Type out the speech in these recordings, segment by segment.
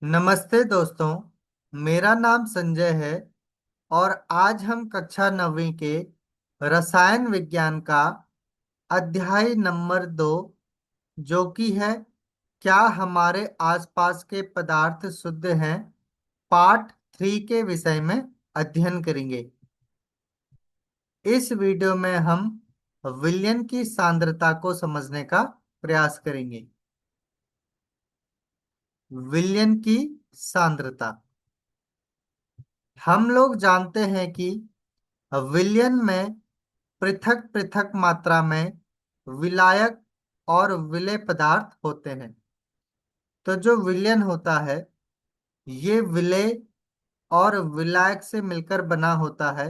नमस्ते दोस्तों। मेरा नाम संजय है और आज हम कक्षा 9वीं के रसायन विज्ञान का अध्याय नंबर 2, जो कि है क्या हमारे आसपास के पदार्थ शुद्ध हैं, पार्ट 3 के विषय में अध्ययन करेंगे। इस वीडियो में हम विलयन की सांद्रता को समझने का प्रयास करेंगे। विलयन की सांद्रता। हम लोग जानते हैं कि विलयन में पृथक पृथक मात्रा में विलायक और विलेय पदार्थ होते हैं। तो जो विलयन होता है ये विलेय और विलायक से मिलकर बना होता है,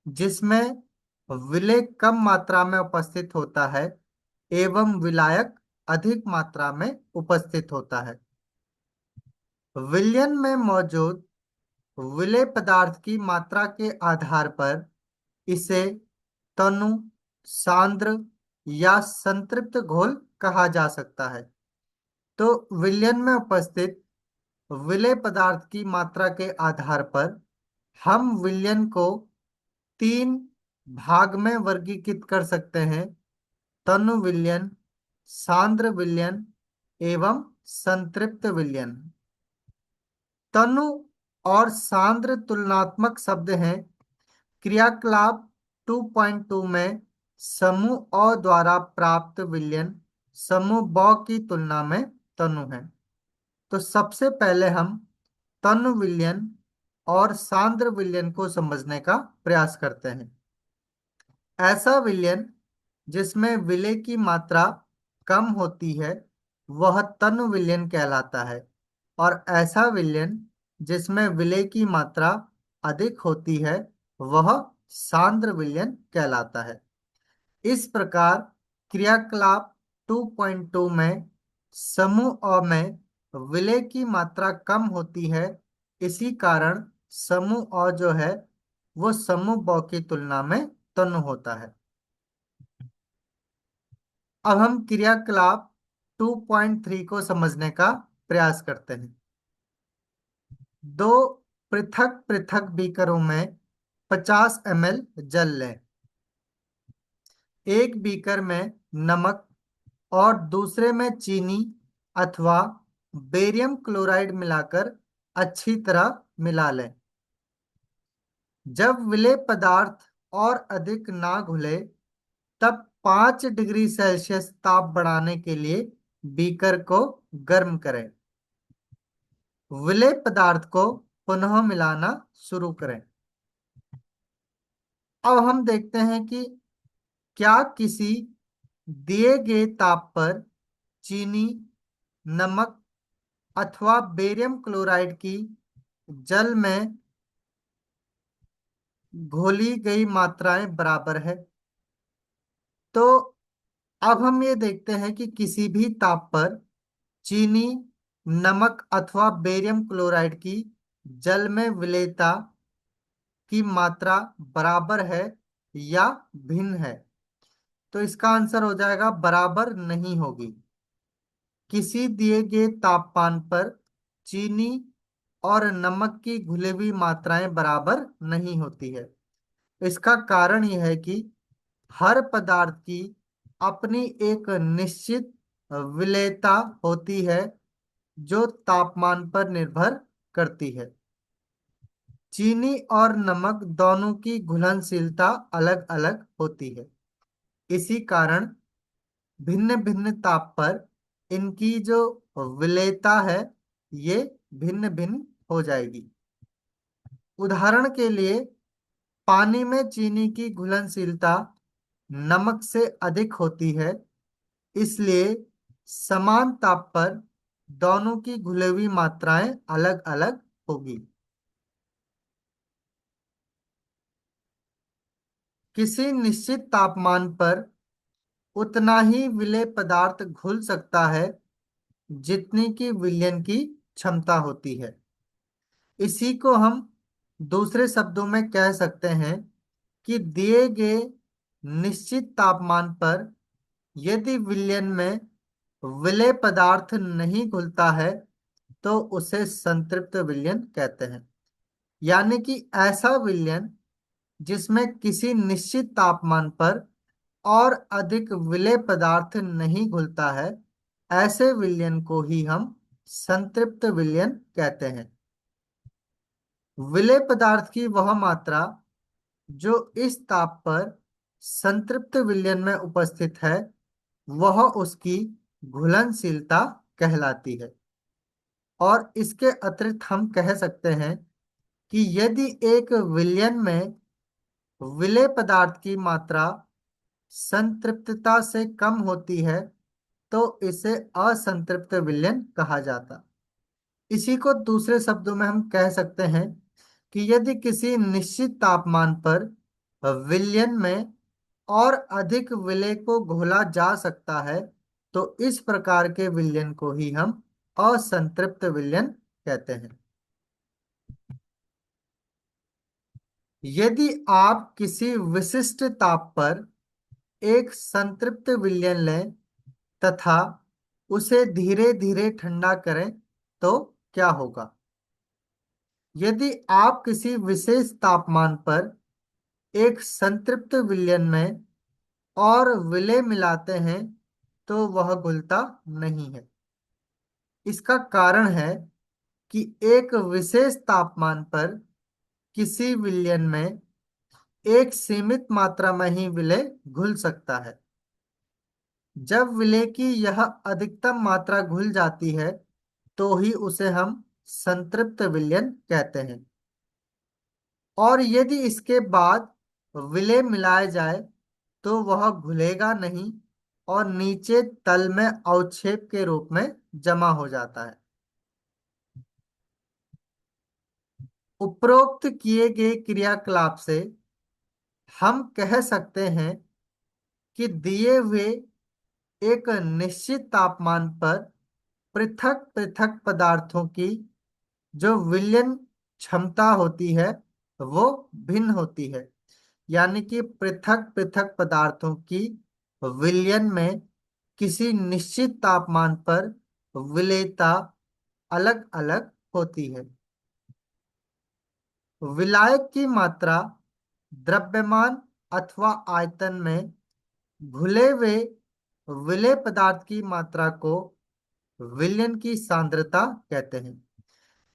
जिसमें विलेय कम मात्रा में उपस्थित होता है एवं विलायक अधिक मात्रा में उपस्थित होता है। विलयन में मौजूद विलेय पदार्थ की मात्रा के आधार पर इसे तनु, सांद्र या संतृप्त घोल कहा जा सकता है। तो विलयन में उपस्थित विलेय पदार्थ की मात्रा के आधार पर हम विलयन को 3 भाग में वर्गीकृत कर सकते हैं: तनु विलयन, सांद्र विलयन एवं संतृप्त विलयन। तनु और सांद्र तुलनात्मक शब्द हैं। क्रियाकलाप 2.2 में समूह अ द्वारा प्राप्त विलयन समूह ब की तुलना में तनु है। तो सबसे पहले हम तनु विलयन और सांद्र विलयन को समझने का प्रयास करते हैं। ऐसा विलयन जिसमें विलेय की मात्रा कम होती है वह तनु विलयन कहलाता है, और ऐसा विलयन जिसमें विलेय की मात्रा अधिक होती है वह सांद्र विलयन कहलाता है। इस प्रकार क्रियाकलाप 2.2 में समूह अ में विलेय की मात्रा कम होती है, इसी कारण समूह अ जो है वो समूह ब की तुलना में तनु होता है। अब हम क्रियाकलाप 2.3 को समझने का प्रयास करते हैं। दो पृथक पृथक बीकरों में 50 ml जल लें। एक बीकर में नमक और दूसरे में चीनी अथवा बेरियम क्लोराइड मिलाकर अच्छी तरह मिला लें। जब विलेय पदार्थ और अधिक ना घुले तब 5 डिग्री सेल्सियस ताप बढ़ाने के लिए बीकर को गर्म करें। विलेय पदार्थ को पुनः मिलाना शुरू करें। अब हम देखते हैं कि क्या किसी दिए गए ताप पर चीनी, नमक अथवा बेरियम क्लोराइड की जल में घोली गई मात्राएं बराबर है। तो अब हम ये देखते हैं कि किसी भी ताप पर चीनी, नमक अथवा बेरियम क्लोराइड की जल में विलेयता की मात्रा बराबर है या भिन्न है। तो इसका आंसर हो जाएगा बराबर नहीं होगी। किसी दिए गए तापमान पर चीनी और नमक की घुली हुई मात्राएं बराबर नहीं होती है। इसका कारण यह है कि हर पदार्थ की अपनी एक निश्चित विलेयता होती है जो तापमान पर निर्भर करती है। चीनी और नमक दोनों की घुलनशीलता अलग अलग होती है। इसी कारण भिन्न भिन्न ताप पर इनकी जो विलेयता है ये भिन्न भिन्न हो जाएगी। उदाहरण के लिए पानी में चीनी की घुलनशीलता नमक से अधिक होती है, इसलिए समान ताप पर दोनों की घुली हुई मात्राएं अलग अलग होगी। किसी निश्चित तापमान पर उतना ही विलेय पदार्थ घुल सकता है जितनी की विलयन की क्षमता होती है। इसी को हम दूसरे शब्दों में कह सकते हैं कि दिए गए निश्चित तापमान पर यदि विलयन में विलेय पदार्थ नहीं घुलता है तो उसे संतृप्त विलयन कहते हैं। यानी कि ऐसा विलयन जिसमें किसी निश्चित तापमान पर और अधिक विलेय पदार्थ नहीं घुलता है, ऐसे विलयन को ही हम संतृप्त विलयन कहते हैं। विलेय पदार्थ की वह मात्रा जो इस ताप पर संतृप्त विलयन में उपस्थित है, वह उसकी घुलनशीलता कहलाती है। और इसके अतिरिक्त हम कह सकते हैं कि यदि एक विलयन में विलेय पदार्थ की मात्रा संतृप्तता से कम होती है, तो इसे असंतृप्त विलयन कहा जाता। इसी को दूसरे शब्दों में हम कह सकते हैं कि यदि किसी निश्चित तापमान पर विलयन में और अधिक विलेय को घोला जा सकता है, तो इस प्रकार के विलयन को ही हम असंतृप्त विलयन कहते हैं। यदि आप किसी विशिष्ट ताप पर एक संतृप्त विलयन लें तथा उसे धीरे धीरे ठंडा करें, तो क्या होगा? यदि आप किसी विशेष तापमान पर एक संतृप्त विलयन में और विलेय मिलाते हैं, तो वह घुलता नहीं है। इसका कारण है कि एक विशेष तापमान पर किसी विलयन में एक सीमित मात्रा में ही विलेय घुल सकता है। जब विलेय की यह अधिकतम मात्रा घुल जाती है, तो ही उसे हम संतृप्त विलयन कहते हैं। और यदि इसके बाद विलेय मिलाया जाए, तो वह घुलेगा नहीं और नीचे तल में अवक्षेप के रूप में जमा हो जाता है। उपरोक्त किए गए क्रियाकलाप से हम कह सकते हैं कि दिए हुए एक निश्चित तापमान पर पृथक पृथक पदार्थों की जो विलयन क्षमता होती है, वो भिन्न होती है। यानी कि पृथक पृथक पदार्थों की विलयन में किसी निश्चित तापमान पर विलेयता अलग अलग होती है। विलायक की मात्रा द्रव्यमान अथवा आयतन में घुले हुए विलेय पदार्थ की मात्रा को विलयन की सांद्रता कहते हैं।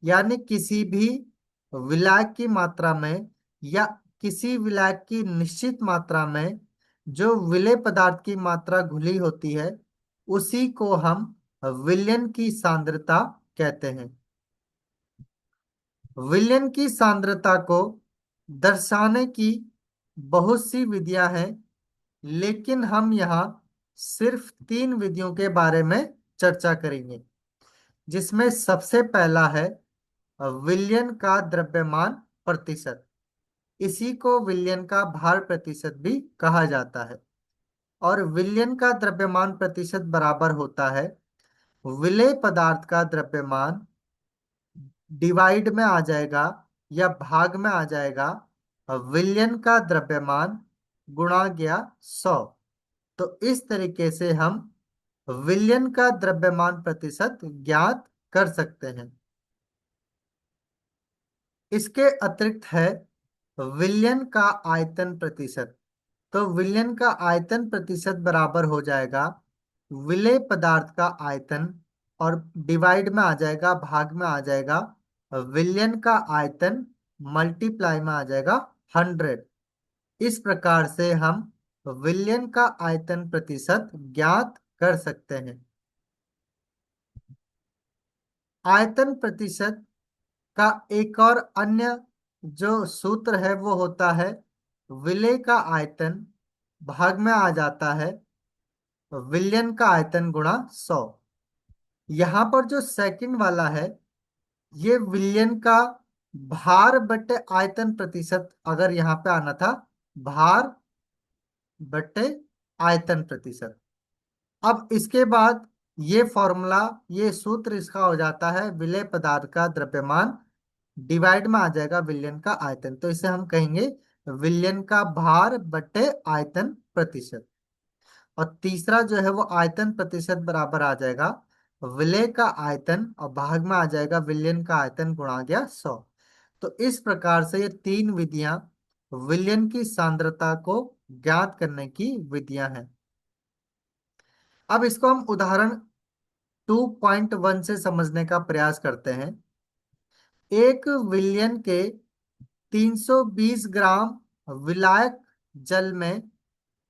यानी किसी भी विलायक की मात्रा में या किसी विलायक की निश्चित मात्रा में जो विलेय पदार्थ की मात्रा घुली होती है, उसी को हम विलयन की सांद्रता कहते हैं। विलयन की सांद्रता को दर्शाने की बहुत सी विधियां हैं, लेकिन हम यहाँ सिर्फ 3 विधियों के बारे में चर्चा करेंगे, जिसमें सबसे पहला है विलयन का द्रव्यमान प्रतिशत। इसी को विलयन का भार प्रतिशत भी कहा जाता है। और विलयन का द्रव्यमान प्रतिशत बराबर होता है विलेय पदार्थ का द्रव्यमान डिवाइड में आ जाएगा या भाग में आ जाएगा विलयन का द्रव्यमान गुणा गया 100। तो इस तरीके से हम विलयन का द्रव्यमान प्रतिशत ज्ञात कर सकते हैं। इसके अतिरिक्त है विलयन का आयतन प्रतिशत। तो विलयन का आयतन प्रतिशत बराबर हो जाएगा विलेय पदार्थ का आयतन और डिवाइड में आ जाएगा, भाग में आ जाएगा विलयन का आयतन मल्टीप्लाई में आ जाएगा 100। इस प्रकार से हम विलयन का आयतन प्रतिशत ज्ञात कर सकते हैं। आयतन प्रतिशत का एक और अन्य जो सूत्र है वो होता है विलेय का आयतन भाग में आ जाता है विलयन का आयतन गुणा 100। यहाँ पर जो सेकंड वाला है, ये विलयन का भार बटे आयतन प्रतिशत अगर यहाँ पे आना था, भार बटे आयतन प्रतिशत। अब इसके बाद ये फॉर्मूला, ये सूत्र इसका हो जाता है विलेय पदार्थ का द्रव्यमान डिवाइड में आ जाएगा विलयन का आयतन। तो इसे हम कहेंगे विलयन का भार बटे आयतन प्रतिशत। और तीसरा जो है वो आयतन प्रतिशत बराबर आ जाएगा विलेय का आयतन और भाग में आ जाएगा विलयन का आयतन गुणा गया 100। तो इस प्रकार से ये तीन विधियां विलयन की सांद्रता को ज्ञात करने की विधियां हैं। अब इसको हम उदाहरण 2.1 से समझने का प्रयास करते हैं। एक विलयन के 320 ग्राम विलायक जल में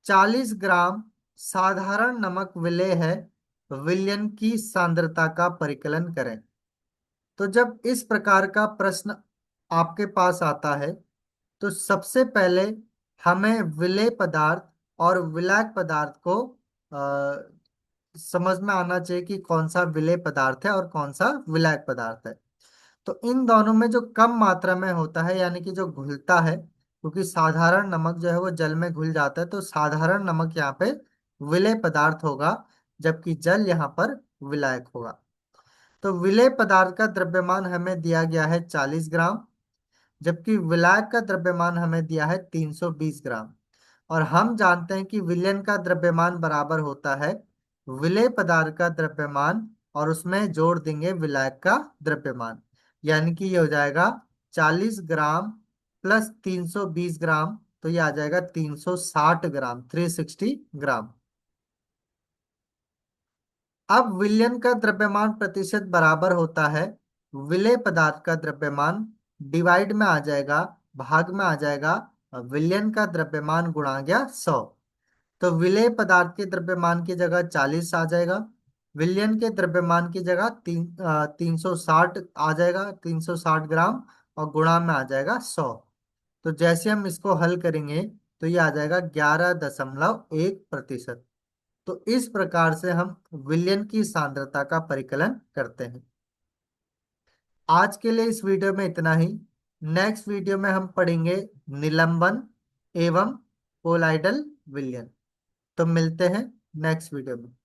40 ग्राम साधारण नमक विलेय है, विलयन की सांद्रता का परिकलन करें। तो जब इस प्रकार का प्रश्न आपके पास आता है तो सबसे पहले हमें विलेय पदार्थ और विलायक पदार्थ को समझ में आना चाहिए कि कौन सा विलेय पदार्थ है और कौन सा विलायक पदार्थ है। तो इन दोनों में जो कम मात्रा में होता है यानी कि जो घुलता है, क्योंकि साधारण नमक जो है वो जल में घुल जाता है, तो साधारण नमक यहाँ पे विलेय पदार्थ होगा, जबकि जल यहाँ पर विलायक होगा। तो विलेय पदार्थ का द्रव्यमान हमें दिया गया है 40 ग्राम, जबकि विलायक का द्रव्यमान हमें दिया है 320 ग्राम। और हम जानते हैं कि विलयन का द्रव्यमान बराबर होता है विलेय पदार्थ का द्रव्यमान और उसमें जोड़ देंगे विलायक का द्रव्यमान, यानी कि ये हो जाएगा 40 ग्राम प्लस 320 ग्राम, तो ये आ जाएगा 360 ग्राम, 360 ग्राम। अब विलयन का द्रव्यमान प्रतिशत बराबर होता है विलेय पदार्थ का द्रव्यमान डिवाइड में आ जाएगा, भाग में आ जाएगा विलयन का द्रव्यमान गुणा गया 100। तो विलेय पदार्थ के द्रव्यमान की जगह 40 आ जाएगा, विलयन के द्रव्यमान की जगह 360 आ जाएगा, 360 ग्राम, और गुणा में आ जाएगा 100। तो जैसे हम इसको हल करेंगे तो ये आ जाएगा 11.1%। तो इस प्रकार से हम विलयन की सांद्रता का परिकलन करते हैं। आज के लिए इस वीडियो में इतना ही। नेक्स्ट वीडियो में हम पढ़ेंगे निलंबन एवं कोलाइडल विलयन। तो मिलते हैं नेक्स्ट वीडियो में।